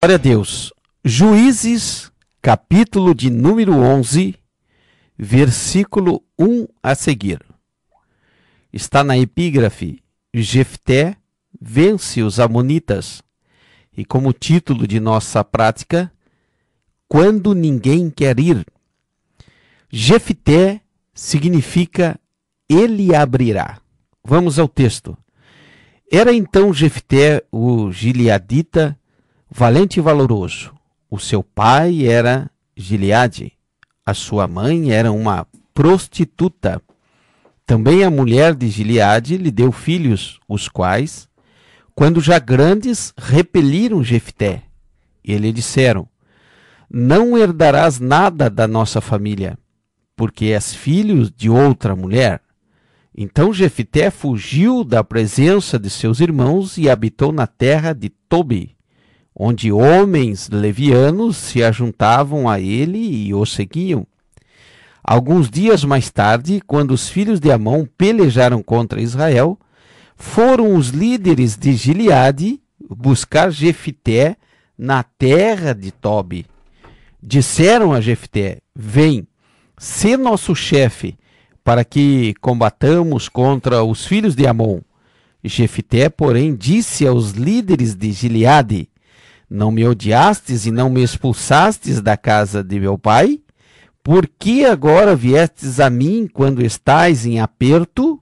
Glória a Deus. Juízes, capítulo de número 11, versículo 1 a seguir. Está na epígrafe: Jefté vence os amonitas. E como título de nossa prática, quando ninguém quer ir. Jefté significa ele abrirá. Vamos ao texto. Era então Jefté o gileadita, valente e valoroso. O seu pai era Gileade. A sua mãe era uma prostituta. Também a mulher de Gileade lhe deu filhos, os quais, quando já grandes, repeliram Jefté. E lhe disseram: não herdarás nada da nossa família, porque és filho de outra mulher. Então Jefté fugiu da presença de seus irmãos e habitou na terra de Tobi, onde homens levianos se ajuntavam a ele e o seguiam. Alguns dias mais tarde, quando os filhos de Amon pelejaram contra Israel, foram os líderes de Gileade buscar Jefté na terra de Tobi. Disseram a Jefté: vem, sê nosso chefe, para que combatamos contra os filhos de Amon. Jefté, porém, disse aos líderes de Gileade: não me odiastes e não me expulsastes da casa de meu pai? Por que agora viestes a mim quando estais em aperto?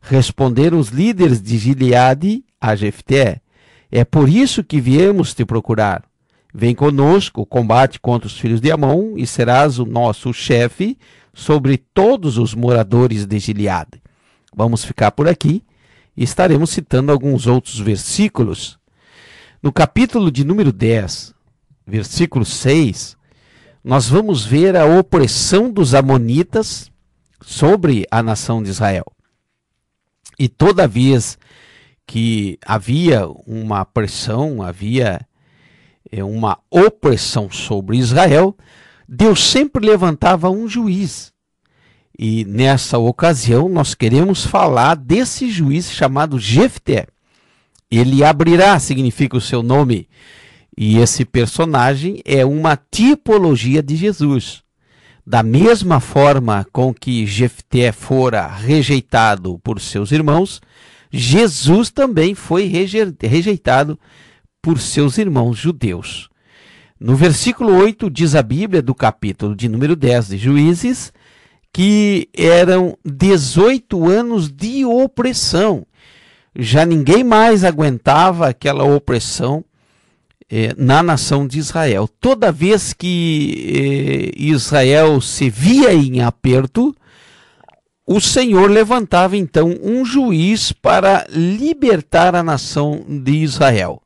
Responderam os líderes de Gileade a Jefté: é por isso que viemos te procurar. Vem conosco, combate contra os filhos de Amon e serás o nosso chefe sobre todos os moradores de Gileade. Vamos ficar por aqui e estaremos citando alguns outros versículos. No capítulo de número 10, versículo 6, nós vamos ver a opressão dos amonitas sobre a nação de Israel. E toda vez que havia uma pressão, havia uma opressão sobre Israel, Deus sempre levantava um juiz. E nessa ocasião nós queremos falar desse juiz chamado Jefté. Ele abrirá, significa o seu nome. E esse personagem é uma tipologia de Jesus. Da mesma forma com que Jefté fora rejeitado por seus irmãos, Jesus também foi rejeitado por seus irmãos judeus. No versículo 8 diz a Bíblia, do capítulo de número 10 de Juízes, que eram 18 anos de opressão. Já ninguém mais aguentava aquela opressão na nação de Israel. Toda vez que Israel se via em aperto, o Senhor levantava então um juiz para libertar a nação de Israel.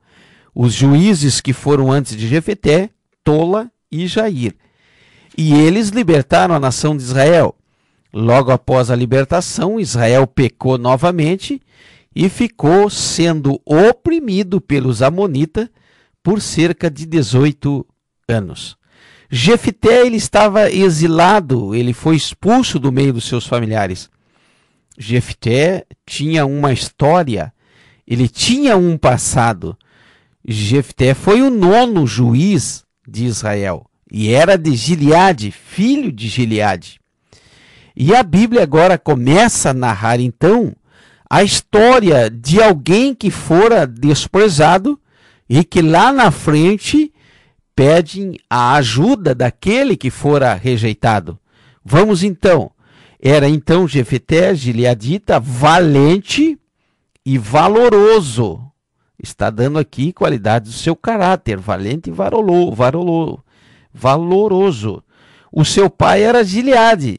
Os juízes que foram antes de Jefté, Tola e Jair. E eles libertaram a nação de Israel. Logo após a libertação, Israel pecou novamente e ficou sendo oprimido pelos amonitas por cerca de 18 anos. Jefté, ele estava exilado, ele foi expulso do meio dos seus familiares. Jefté tinha uma história, ele tinha um passado. Jefté foi o 9º juiz de Israel e era de Gileade, filho de Gileade. E a Bíblia agora começa a narrar então a história de alguém que fora desprezado e que lá na frente pedem a ajuda daquele que fora rejeitado. Vamos então. Era então Jefté, gileadita, valente e valoroso. Está dando aqui qualidades do seu caráter, valente e valoroso. O seu pai era Gileade,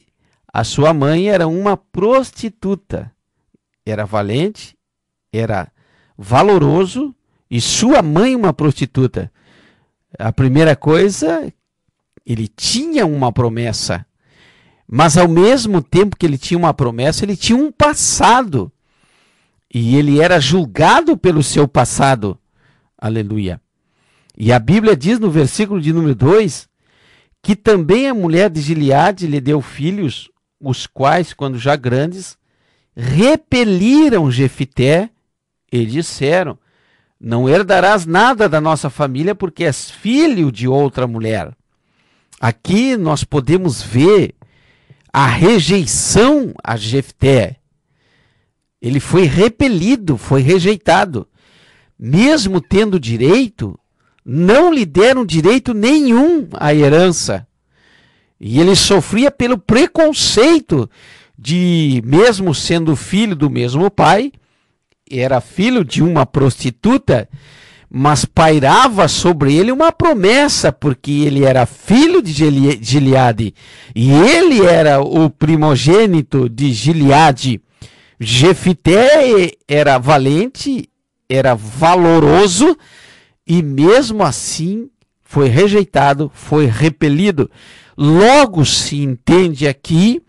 a sua mãe era uma prostituta. Era valente, era valoroso e sua mãe uma prostituta. A primeira coisa, ele tinha uma promessa, mas ao mesmo tempo que ele tinha uma promessa, ele tinha um passado. E ele era julgado pelo seu passado. Aleluia. E a Bíblia diz no versículo de número 2, que também a mulher de Gileade lhe deu filhos, os quais, quando já grandes, repeliram Jefté e disseram: Não herdarás nada da nossa família porque és filho de outra mulher. Aqui nós podemos ver a rejeição a Jefté. Ele foi repelido, foi rejeitado. Mesmo tendo direito, não lhe deram direito nenhum à herança. E ele sofria pelo preconceito de, mesmo sendo filho do mesmo pai, era filho de uma prostituta, mas pairava sobre ele uma promessa, porque ele era filho de Gileade, e ele era o primogênito de Gileade. Jefté era valente, era valoroso, e mesmo assim foi rejeitado, foi repelido. Logo se entende aqui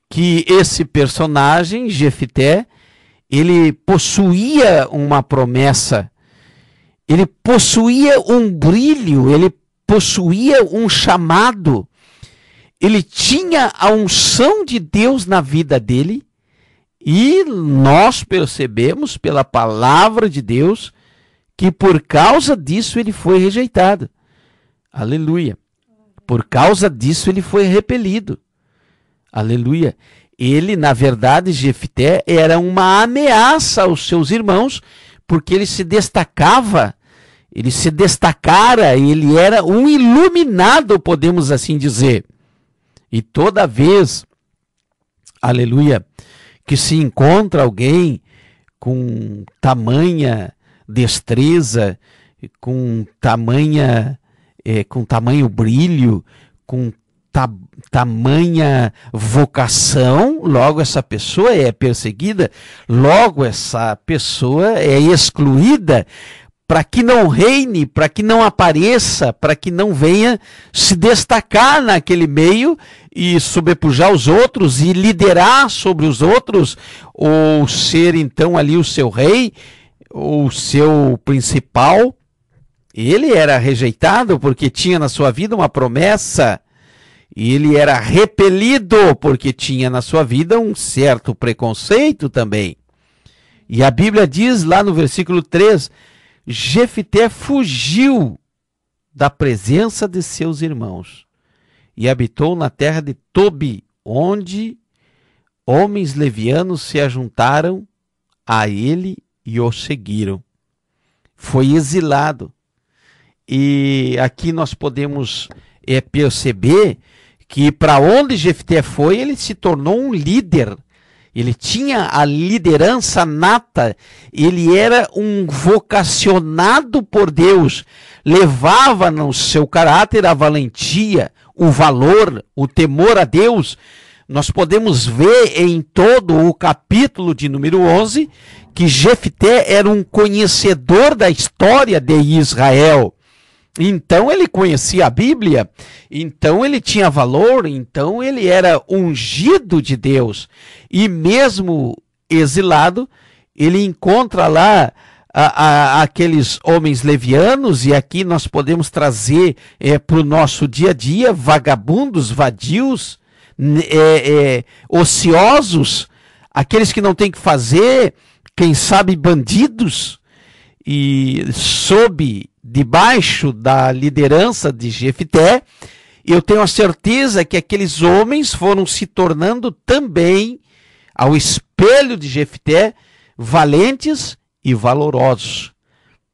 que esse personagem, Jefté, ele possuía uma promessa, ele possuía um brilho, ele possuía um chamado, ele tinha a unção de Deus na vida dele, e nós percebemos pela palavra de Deus que por causa disso ele foi rejeitado. Aleluia. Por causa disso ele foi repelido. Aleluia. Ele, na verdade, Jefté, era uma ameaça aos seus irmãos, porque ele se destacara, ele era um iluminado, podemos assim dizer. E toda vez, aleluia, que se encontra alguém com tamanha destreza, com tamanho brilho, com tamanha vocação, logo essa pessoa é perseguida, logo essa pessoa é excluída, para que não reine, para que não apareça, para que não venha se destacar naquele meio e sobrepujar os outros e liderar sobre os outros, ou ser então ali o seu rei, ou o seu principal. Ele era rejeitado porque tinha na sua vida uma promessa, e ele era repelido porque tinha na sua vida um certo preconceito também. E a Bíblia diz lá no versículo 3, Jefté fugiu da presença de seus irmãos e habitou na terra de Tobi, onde homens levianos se ajuntaram a ele e o seguiram. Foi exilado. E aqui nós podemos perceber que para onde Jefté foi, ele se tornou um líder. Ele tinha a liderança nata, ele era um vocacionado por Deus, levava no seu caráter a valentia, o valor, o temor a Deus. Nós podemos ver em todo o capítulo de número 11 que Jefté era um conhecedor da história de Israel. Então ele conhecia a Bíblia, então ele tinha valor, então ele era ungido de Deus. E mesmo exilado, ele encontra lá aqueles homens levianos, e aqui nós podemos trazer para o nosso dia a dia, vagabundos, vadios, ociosos, aqueles que não têm o que fazer, quem sabe bandidos, e debaixo da liderança de Jefté, eu tenho a certeza que aqueles homens foram se tornando também, ao espelho de Jefté, valentes e valorosos.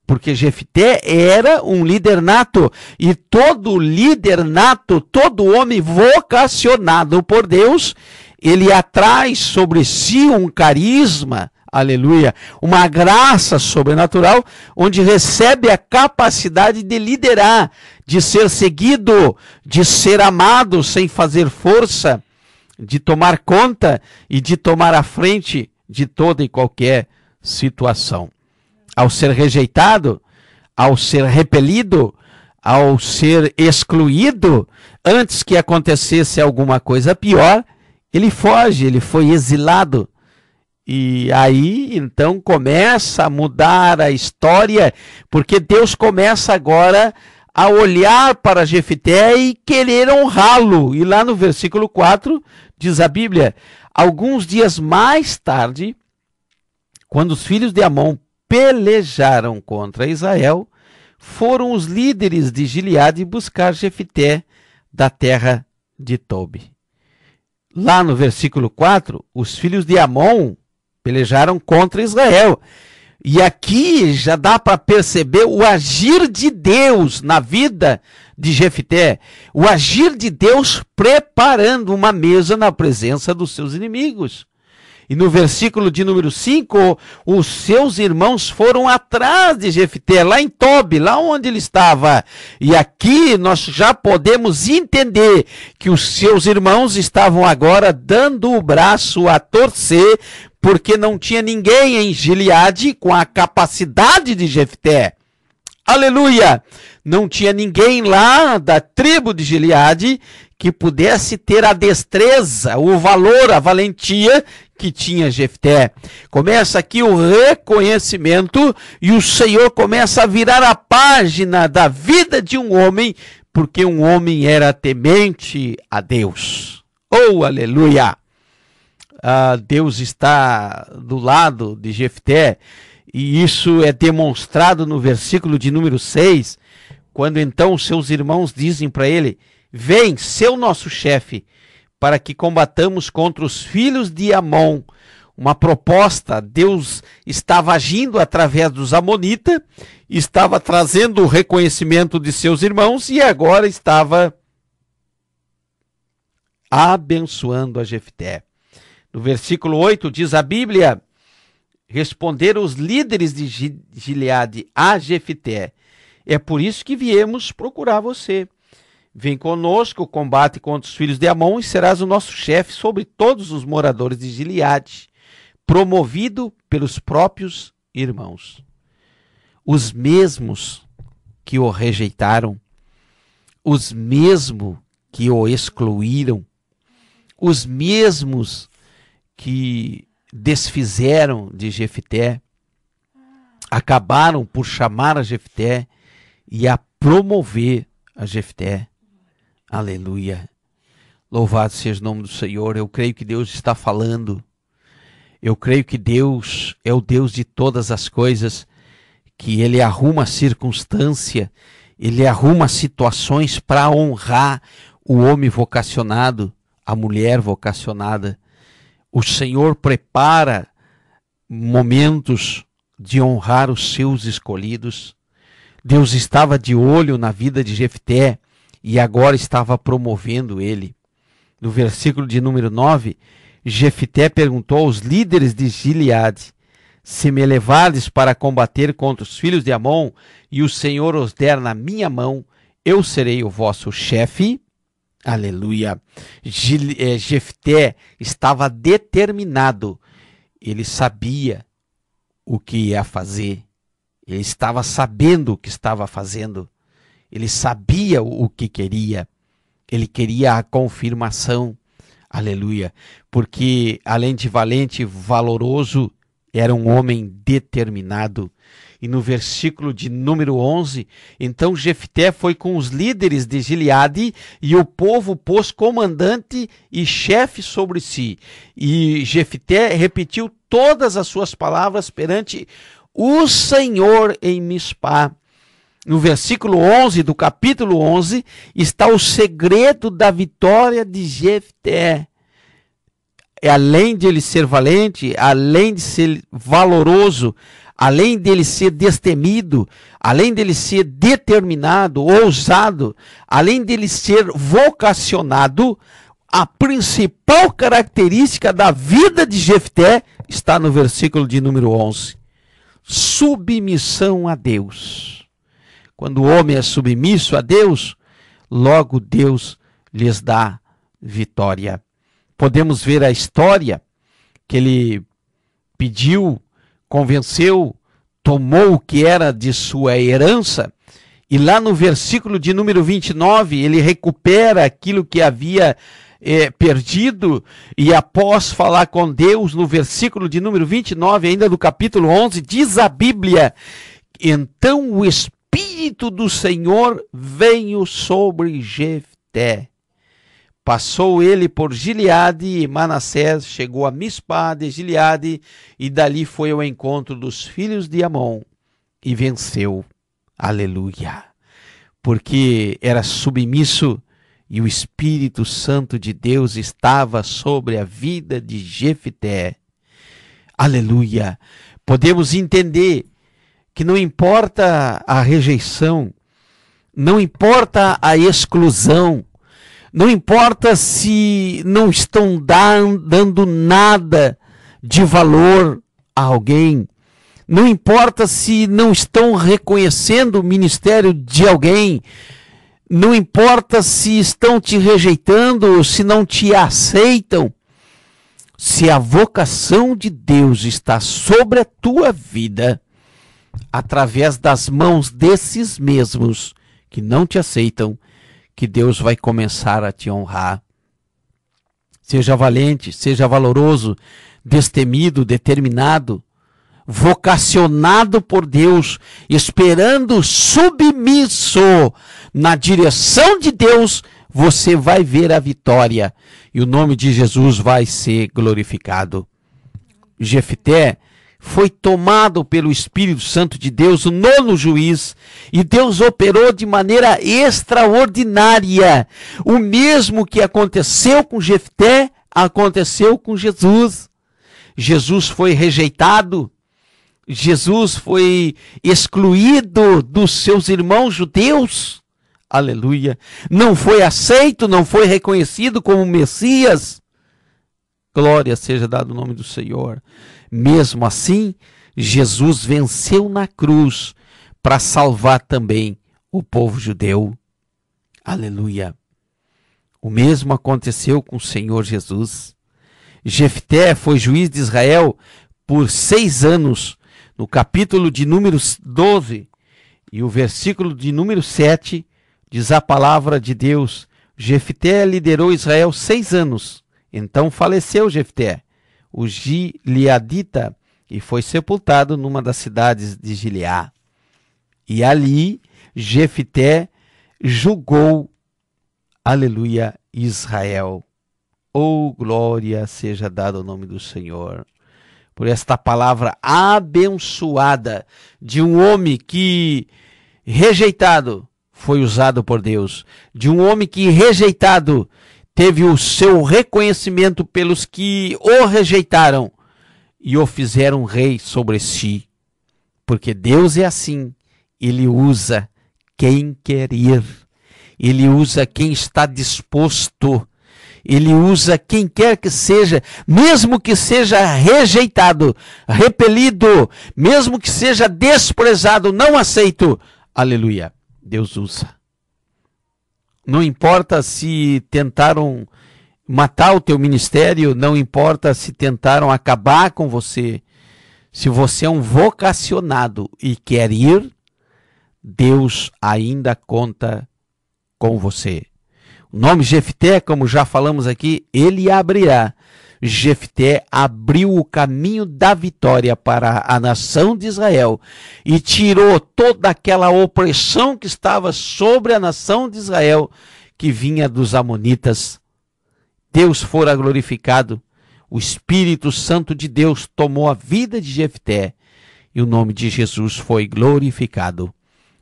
Porque Jefté era um líder nato, e todo líder nato, todo homem vocacionado por Deus, ele atrai sobre si um carisma, aleluia, uma graça sobrenatural, onde recebe a capacidade de liderar, de ser seguido, de ser amado sem fazer força, de tomar conta e de tomar a frente de toda e qualquer situação. Ao ser rejeitado, ao ser repelido, ao ser excluído, antes que acontecesse alguma coisa pior, ele foge, ele foi exilado. E aí, então, começa a mudar a história, porque Deus começa agora a olhar para Jefté e querer honrá-lo. E lá no versículo 4, diz a Bíblia, alguns dias mais tarde, quando os filhos de Amon pelejaram contra Israel, foram os líderes de Gileade buscar Jefté da terra de Tobi. Lá no versículo 4, os filhos de Amon pelejaram contra Israel. E aqui já dá para perceber o agir de Deus na vida de Jefté, o agir de Deus preparando uma mesa na presença dos seus inimigos. E no versículo de número 5, os seus irmãos foram atrás de Jefté, lá em Tobi, lá onde ele estava. E aqui nós já podemos entender que os seus irmãos estavam agora dando o braço a torcer, porque não tinha ninguém em Gileade com a capacidade de Jefté. Aleluia! Não tinha ninguém lá da tribo de Gileade que pudesse ter a destreza, o valor, a valentia que tinha Jefté. Começa aqui o reconhecimento e o Senhor começa a virar a página da vida de um homem, porque um homem era temente a Deus. Oh, aleluia! Deus está do lado de Jefté, e isso é demonstrado no versículo de número 6, quando então seus irmãos dizem para ele: vem, ser o nosso chefe, para que combatamos contra os filhos de Amon. Uma proposta, Deus estava agindo através dos amonitas, estava trazendo o reconhecimento de seus irmãos e agora estava abençoando a Jefté. No versículo 8 diz a Bíblia: responderam os líderes de Gileade a Jefté: é por isso que viemos procurar você. Vem conosco, combate contra os filhos de Amon e serás o nosso chefe sobre todos os moradores de Gileade, promovido pelos próprios irmãos. Os mesmos que o rejeitaram, os mesmos que o excluíram, os mesmos que desfizeram de Jefté, acabaram por chamar a Jefté e a promover a Jefté. Aleluia. Louvado seja o nome do Senhor. Eu creio que Deus está falando. Eu creio que Deus é o Deus de todas as coisas, que Ele arruma a circunstância, Ele arruma situações para honrar o homem vocacionado, a mulher vocacionada. O Senhor prepara momentos de honrar os seus escolhidos. Deus estava de olho na vida de Jefté e agora estava promovendo ele. No versículo de número 9, Jefté perguntou aos líderes de Gileade: se me levardes para combater contra os filhos de Amon e o Senhor os der na minha mão, eu serei o vosso chefe. Aleluia. Jefté estava determinado. Ele sabia o que ia fazer. Ele estava sabendo o que estava fazendo. Ele sabia o que queria. Ele queria a confirmação. Aleluia. Porque além de valente e valoroso, era um homem determinado. E no versículo de número 11, então Jefté foi com os líderes de Gileade e o povo pôs comandante e chefe sobre si. E Jefté repetiu todas as suas palavras perante o Senhor em Mispá. No versículo 11 do capítulo 11 está o segredo da vitória de Jefté. Além de ele ser valente, além de ser valoroso, além dele ser destemido, além dele ser determinado, ousado, além dele ser vocacionado, a principal característica da vida de Jefté está no versículo de número 11. Submissão a Deus. Quando o homem é submisso a Deus, logo Deus lhes dá vitória. Podemos ver a história que ele pediu, convenceu, tomou o que era de sua herança, e lá no versículo de número 29, ele recupera aquilo que havia perdido, e após falar com Deus, no versículo de número 29, ainda do capítulo 11, diz a Bíblia: então o Espírito do Senhor veio sobre Jefté, passou ele por Gileade, e Manassés chegou a Mispá de Gileade, e dali foi ao encontro dos filhos de Amon, e venceu. Aleluia! Porque era submisso, e o Espírito Santo de Deus estava sobre a vida de Jefté. Aleluia! Podemos entender que não importa a rejeição, não importa a exclusão, não importa se não estão dando nada de valor a alguém, não importa se não estão reconhecendo o ministério de alguém, não importa se estão te rejeitando, se não te aceitam, se a vocação de Deus está sobre a tua vida, através das mãos desses mesmos que não te aceitam, que Deus vai começar a te honrar. Seja valente, seja valoroso, destemido, determinado, vocacionado por Deus, esperando submisso na direção de Deus, você vai ver a vitória e o nome de Jesus vai ser glorificado. Jefté foi tomado pelo Espírito Santo de Deus, o nono juiz, e Deus operou de maneira extraordinária. O mesmo que aconteceu com Jefté, aconteceu com Jesus. Jesus foi rejeitado, Jesus foi excluído dos seus irmãos judeus. Aleluia. Não foi aceito, não foi reconhecido como Messias. Glória seja dado o nome do Senhor. Mesmo assim, Jesus venceu na cruz para salvar também o povo judeu. Aleluia. O mesmo aconteceu com o Senhor Jesus. Jefté foi juiz de Israel por 6 anos. No capítulo de Números 12 e o versículo de número 7, diz a palavra de Deus: Jefté liderou Israel 6 anos. Então faleceu Jefté, o gileadita, e foi sepultado numa das cidades de Gileá. E ali Jefté julgou, aleluia, Israel. Oh, glória seja dada ao nome do Senhor. Por esta palavra abençoada de um homem que, rejeitado, foi usado por Deus. De um homem que, rejeitado, teve o seu reconhecimento pelos que o rejeitaram e o fizeram rei sobre si. Porque Deus é assim, Ele usa quem quer ir, Ele usa quem está disposto, Ele usa quem quer que seja, mesmo que seja rejeitado, repelido, mesmo que seja desprezado, não aceito. Aleluia, Deus usa. Não importa se tentaram matar o teu ministério, não importa se tentaram acabar com você. Se você é um vocacionado e quer ir, Deus ainda conta com você. O nome Jefté, como já falamos aqui, ele abrirá. Jefté abriu o caminho da vitória para a nação de Israel e tirou toda aquela opressão que estava sobre a nação de Israel, que vinha dos amonitas. Deus fora glorificado. O Espírito Santo de Deus tomou a vida de Jefté e o nome de Jesus foi glorificado.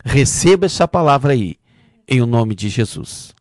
Receba essa palavra aí, em o nome de Jesus.